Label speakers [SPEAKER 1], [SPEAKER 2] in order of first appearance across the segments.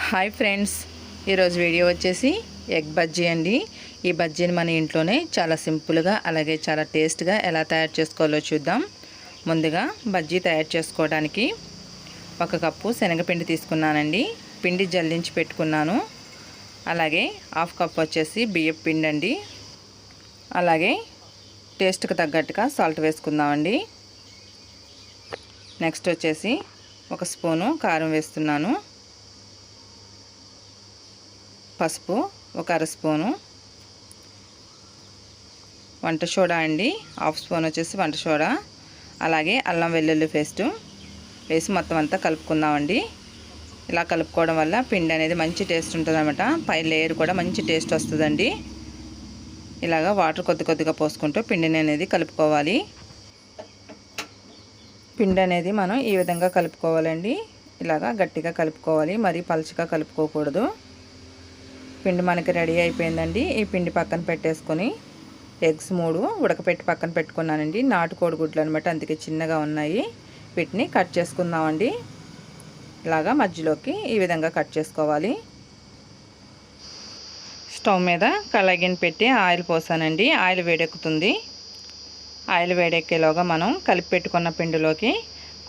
[SPEAKER 1] Hi friends, ఈరోజు video వచ్చేసి egg bajji అండి. ఈ బజ్జీని మన ఇంట్లోనే చాలా సింపుల్గా అలాగే చాలా టేస్ట్గా ఎలా తయారు చేసుకోవాలో చూద్దాం. ముందుగా బజ్జీ తయారు చేసుకోవడానికి 1 కప్పు శనగపిండి తీసుకున్నానండి. పిండి జల్లించి పెట్టుకున్నాను. అలాగే 1/2 కప్ వచ్చేసి బియ్యం పిండి అండి. అలాగే టేస్ట్కి తగ్గట్టుగా సాల్ట్ వేసుకుందామండి. నెక్స్ట్ వచ్చేసి 1 స్పూను కారం వేస్తున్నాను. పసుపు 1 అర స్పూను, వంట సోడా అండి 1/2 స్పూన్ వచ్చేసి వంట సోడా, అలాగే అల్లం వెల్లుల్లి పేస్ట్ వేసి మొత్తం అంతా కలుపుకుందామండి. ఇలా కలుపుకోవడం వల్ల పిండి అనేది మంచి టేస్ట్ ఉంటుంది అన్నమాట. పై లేయర్ కూడా మంచి టేస్ట్ వస్తుందండి. ఇలాగా వాటర్ కొద్ది కొద్దిగా పోసుకుంటూ పిండిని అనేది కలుపుకోవాలి. పిండి అనేది మనం ఈ విధంగా కలుపుకోవాలండి. ఇలాగా గట్టిగా కలుపుకోవాలి, మరీ పలుచగా కలుపుకోకూడదు. పిండి మనకి రెడీ అయిపోయిందండి. ఈ పిండి పక్కన పెట్టేసుకొని ఎగ్స్ 3 ఉడకపెట్టి పక్కన పెట్టుకున్నానండి. నాటుకోడి గుడ్లు అనమాట, అందుకే చిన్నగా ఉన్నాయి. వీటిని కట్ చేసుకుందామండి. ఇలాగా మధ్యలోకి ఈ విధంగా కట్ చేసుకోవాలి. స్టవ్ మీద కళాయిని పెట్టి ఆయిల్ పోసానండి. ఆయిల్ వేడెక్కుతుంది. ఆయిల్ వేడెక్కేలోగా మనం కలిపి పెట్టుకున్న పిండిలోకి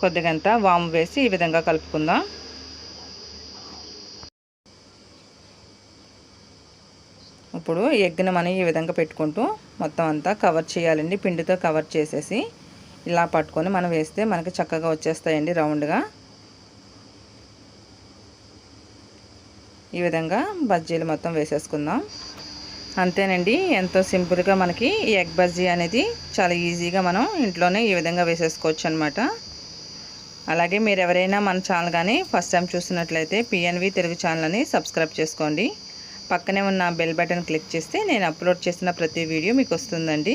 [SPEAKER 1] కొద్దిగంత వాము వేసి ఈ విధంగా కలుపుకుందాం. ఇప్పుడు ఎగ్ని మనం ఈ విధంగా పెట్టుకుంటూ మొత్తం అంతా కవర్ చేయాలండి. పిండితో కవర్ చేసేసి ఇలా పట్టుకొని మనం వేస్తే మనకి చక్కగా వచ్చేస్తాయండి రౌండ్గా. ఈ విధంగా బజ్జీలు మొత్తం వేసేసుకుందాం. అంతేనండి, ఎంతో సింపుల్గా మనకి ఈ ఎగ్ బజ్జీ అనేది చాలా ఈజీగా మనం ఇంట్లోనే ఈ విధంగా వేసేసుకోవచ్చు అనమాట. అలాగే మీరు ఎవరైనా మన ఛానల్ కానీ ఫస్ట్ టైం చూసినట్లయితే పిఎన్వి తెలుగు ఛానల్ని సబ్స్క్రైబ్ చేసుకోండి. పక్కనే ఉన్న బెల్ బటన్ క్లిక్ చేస్తే నేను అప్లోడ్ చేసిన ప్రతి వీడియో మీకు వస్తుందండి.